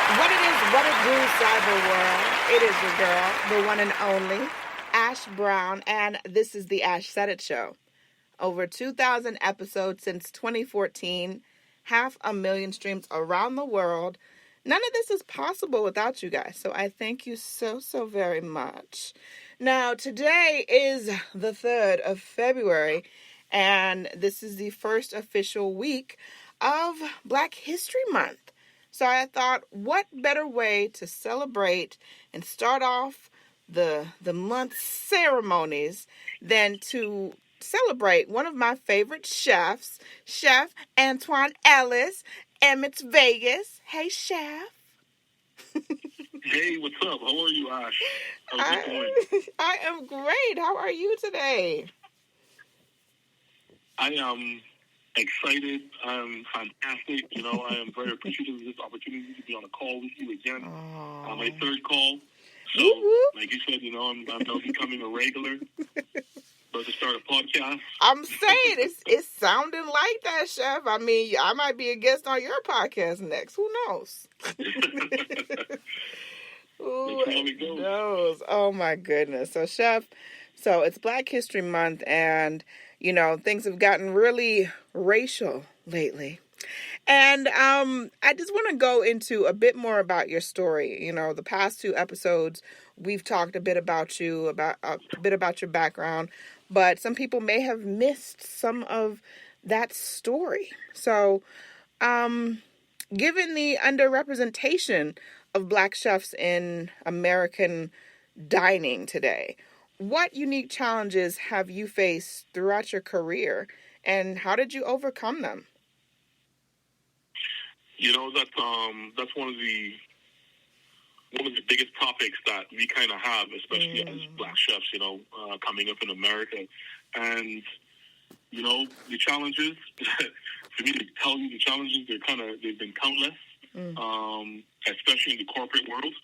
What it is, what it do, cyber world. It is your girl, the one and only, Ash Brown, and this is the Ash Said It Show. Over 2,000 episodes since 2014, 500,000 streams around the world. None of this is possible without you guys, so I thank you so very much. Now, today is the 3rd of February, and this is the first official week of Black History Month. So I thought, what better way to celebrate and start off the month ceremonies than to celebrate one of my favorite chefs, Chef Antwan Ellis, Emmitt's Vegas. Hey, Chef. Hey, what's up? How are you, Ash? How's it going? I am great. How are you today? I am excited. I'm fantastic. I am very appreciative of this opportunity to be on a call with you again. My third call. So, like you said, I'm now becoming a regular. About to start a podcast. I'm saying it's sounding like that, Chef. I mean, I might be a guest on your podcast next. Who knows? Who knows? Oh my goodness. So, Chef, it's Black History Month, and things have gotten really racial lately. And I just want to go into a bit more about your story. The past 2 episodes, we've talked a bit about you, a bit about your background, but some people may have missed some of that story. So, given the underrepresentation of Black chefs in American dining today, what unique challenges have you faced throughout your career, and how did you overcome them? That's one of the biggest topics that we kind of have, especially as Black chefs, coming up in America. And, the challenges, for me to tell you the challenges, they've been countless, especially in the corporate world.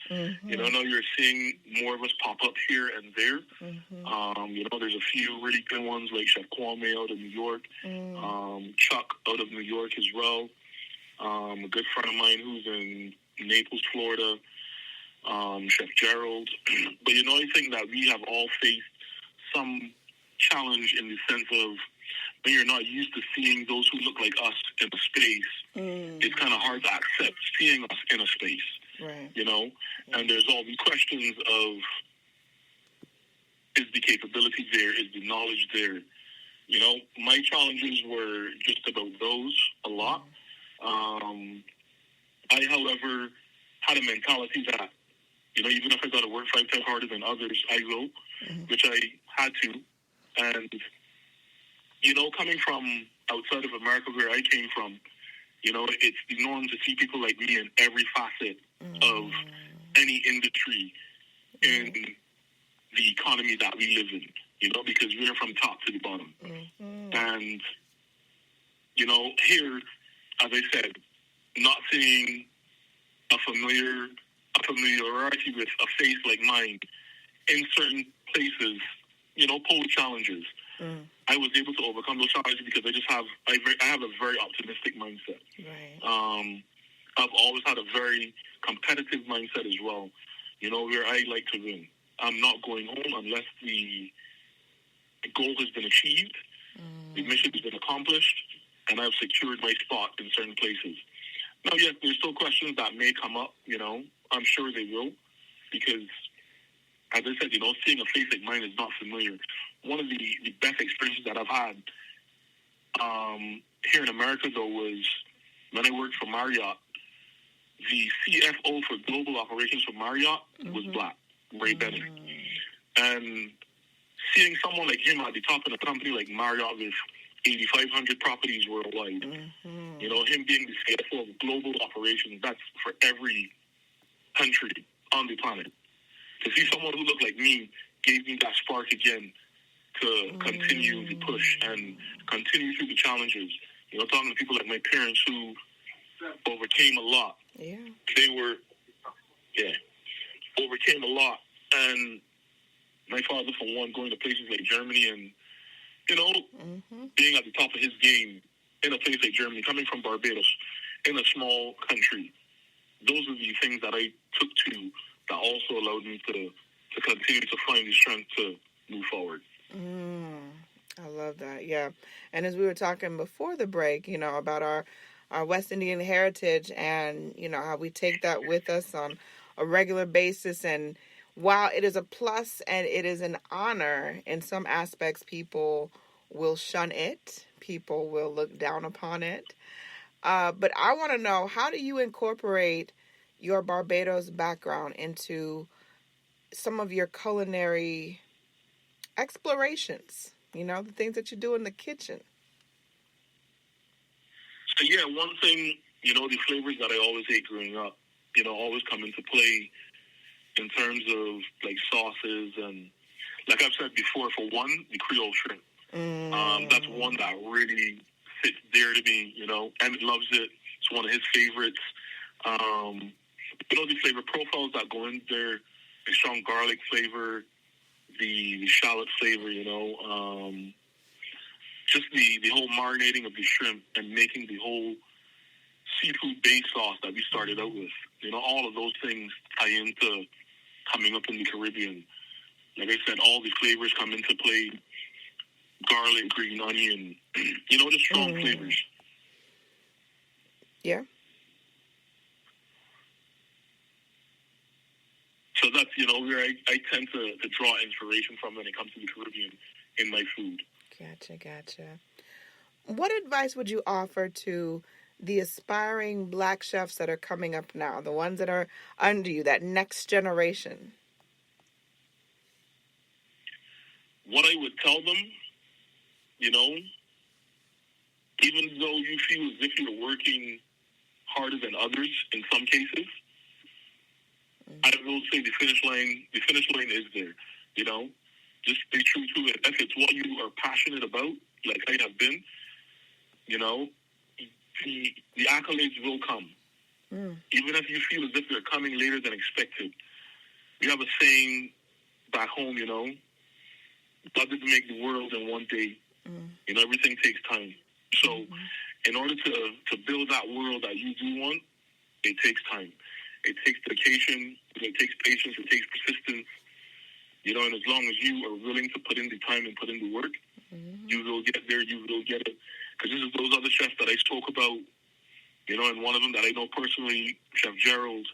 Now you're seeing more of us pop up here and there. There's a few really good ones like Chef Kwame out of New York, Chuck out of New York as well. A good friend of mine who's in Naples, Florida, Chef Gerald. But, I think that we have all faced some challenge in the sense of when you're not used to seeing those who look like us in a space, it's kind of hard to accept seeing us in a space, right. And there's all these questions of, is the capability there? Is the knowledge there? My challenges were just about those a lot. I, however, had a mentality that, even if I got to work 5 times harder than others, I will, which I had to. And, coming from outside of America where I came from, it's the norm to see people like me in every facet of any industry in the economy that we live in, because we're from top to the bottom. And, here, as I said, not seeing a familiarity with a face like mine in certain places, pose challenges. I was able to overcome those challenges because I have a very optimistic mindset. Right. I've always had a very competitive mindset as well, where I like to win. I'm not going home unless the goal has been achieved, the mission has been accomplished, and I've secured my spot in certain places. Now, yes, there's still questions that may come up, I'm sure they will, because, as I said, seeing a face like mine is not familiar. One of the best experiences that I've had here in America, though, was when I worked for Marriott. The CFO for global operations for Marriott was Black, Ray Bennett. And seeing someone like him at the top of a company like Marriott with 8,500 properties worldwide, him being the CFO of global operations, that's for every country on the planet. To see someone who looked like me gave me that spark again to continue the push and continue through the challenges. Talking to people like my parents who overcame a lot. Yeah. Overcame a lot. And my father, for one, going to places like Germany and, being at the top of his game in a place like Germany, coming from Barbados, in a small country, those are the things that I took to that also allowed me to continue to find the strength to move forward. I love that. Yeah. And as we were talking before the break, about our West Indian heritage and, how we take that with us on a regular basis. And while it is a plus and it is an honor, in some aspects, people will shun it. People will look down upon it. But I want to know, how do you incorporate your Barbados background into some of your culinary explorations? The things that you do in the kitchen. So yeah, one thing, the flavors that I always ate growing up, always come into play in terms of like sauces and, like I've said before, for one, the Creole shrimp. That's one that really sits dear to me. Emmitt loves it. It's one of his favorites. The flavor profiles that go in there, the strong garlic flavor, the shallot flavor, just the whole marinating of the shrimp and making the whole seafood base sauce that we started out with. All of those things tie into coming up in the Caribbean. Like I said, all the flavors come into play. Garlic, green onion, just strong flavors. Yeah. So that's, where I tend to draw inspiration from when it comes to the Caribbean in my food. Gotcha. What advice would you offer to the aspiring Black chefs that are coming up now, the ones that are under you, that next generation? What I would tell them, even though you feel as if you're working harder than others in some cases, I will say the finish line is there, Just stay true to it. If it's what you are passionate about, like I have been, the accolades will come. Even if you feel as if they're coming later than expected. We have a saying back home, God didn't make the world in one day. Everything takes time. So in order to build that world that you do want, it takes time. It takes dedication. It takes patience. It takes persistence. And as long as you are willing to put in the time and put in the work, you will get there. You will get it. Because this is those other chefs that I spoke about, and one of them that I know personally, Chef Gerald,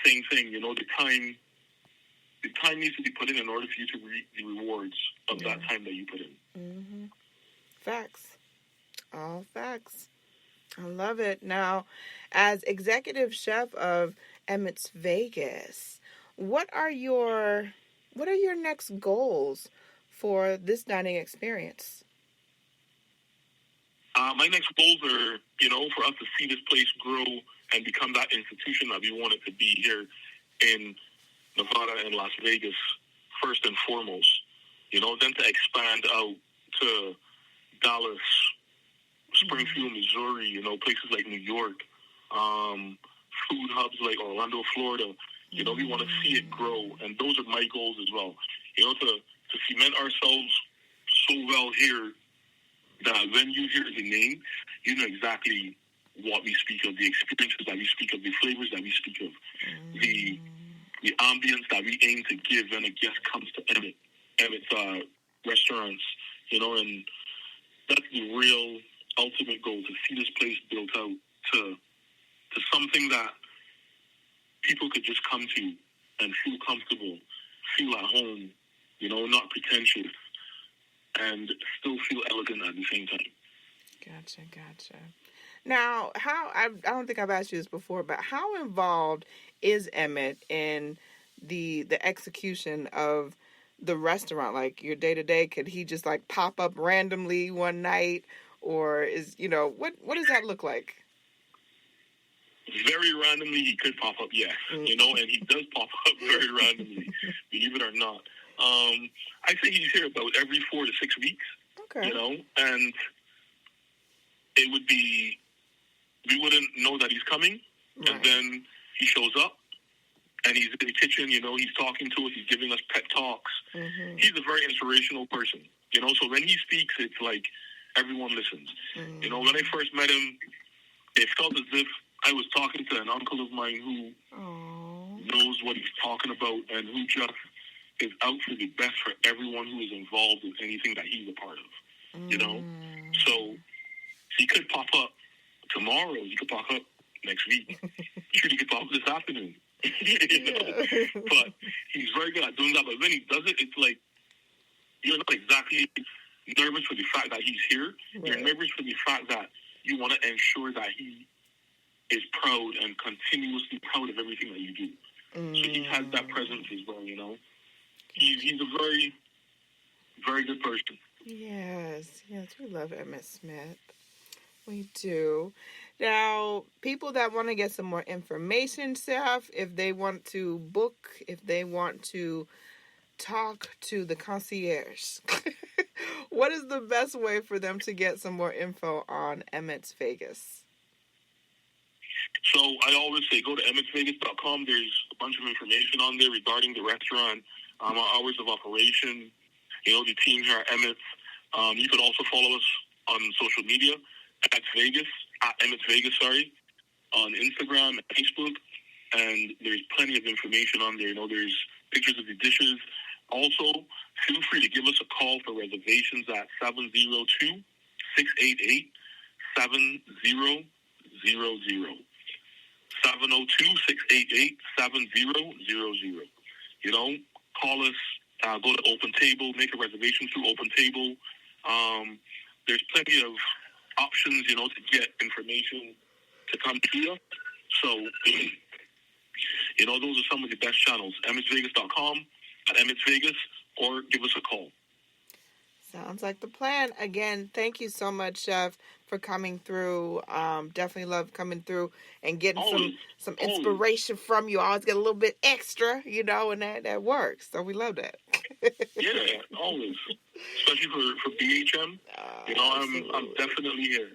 same thing. The time needs to be put in order for you to reap the rewards of that time that you put in. Facts. All facts. I love it. Now, as executive chef of Emmitt's Vegas, what are your next goals for this dining experience? My next goals are, for us to see this place grow and become that institution that we want it to be here in Nevada and Las Vegas, first and foremost. Then to expand out to Dallas, Springfield, Missouri, places like New York, food hubs like Orlando, Florida. We want to see it grow, and those are my goals as well. To cement ourselves so well here that when you hear the name, you know exactly what we speak of, the experiences that we speak of, the flavors that we speak of, the ambience that we aim to give when a guest comes to Emmitt's restaurants, and that's the real ultimate goal, to see this place built out to something that people could just come to and feel comfortable, feel at home, not pretentious, and still feel elegant at the same time. Gotcha. Now, I don't think I've asked you this before, but how involved is Emmitt in the execution of the restaurant? Like your day to day, could he just like pop up randomly one night, or is what does that look like? Very randomly, he could pop up, yes. And he does pop up very randomly, believe it or not. I think he's here about every 4 to 6 weeks. Okay. And it would be, we wouldn't know that he's coming, right. And then he shows up, and he's in the kitchen, he's talking to us, he's giving us pep talks. He's a very inspirational person, so when he speaks, it's like everyone listens. When I first met him, it felt as if I was talking to an uncle of mine who knows what he's talking about and who just is out for the best for everyone who is involved in anything that he's a part of, you know? So he could pop up tomorrow. He could pop up next week. Sure, he could pop up this afternoon. You know? But he's very good at doing that. But when he does it, it's like you're not exactly nervous for the fact that he's here. Right. You're nervous for the fact that you want to ensure that he is proud and continuously proud of everything that you do. So he has that presence as well, you know. He's a very, very good person. Yes, we love Emmitt Smith. We do. Now, people that want to get some more information, Chef, if they want to book, if they want to talk to the concierge, what is the best way for them to get some more info on Emmitt's Vegas? So I always say go to emmitsvegas.com. There's a bunch of information on there regarding the restaurant, our hours of operation, you know, the team here at Emmitt's. You could also follow us on social media at Emmitt's Vegas, on Instagram and Facebook. And there's plenty of information on there. You know, there's pictures of the dishes. Also, feel free to give us a call for reservations at 702-688-7000. 702-688-7000. You know, call us, go to Open Table, make a reservation through Open Table. There's plenty of options, you know, to get information to come to you. So, you know, those are some of the best channels. emmitsvegas.com, at Emmitt's Vegas, or give us a call. Sounds like the plan. Again, thank you so much, Chef, for coming through. Definitely love coming through and getting some inspiration from you. I always get a little bit extra, you know, and that works. So we love that. Yeah, always. Especially for BHM. You know, I'm definitely here.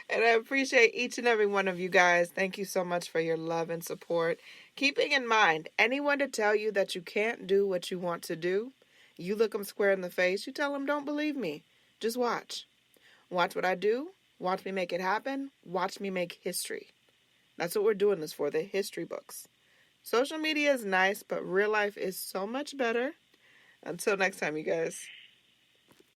And I appreciate each and every one of you guys. Thank you so much for your love and support. Keeping in mind, anyone to tell you that you can't do what you want to do, you look them square in the face, you tell them, don't believe me. Just watch. Watch what I do. Watch me make it happen. Watch me make history. That's what we're doing this for, the history books. Social media is nice, but real life is so much better. Until next time, you guys.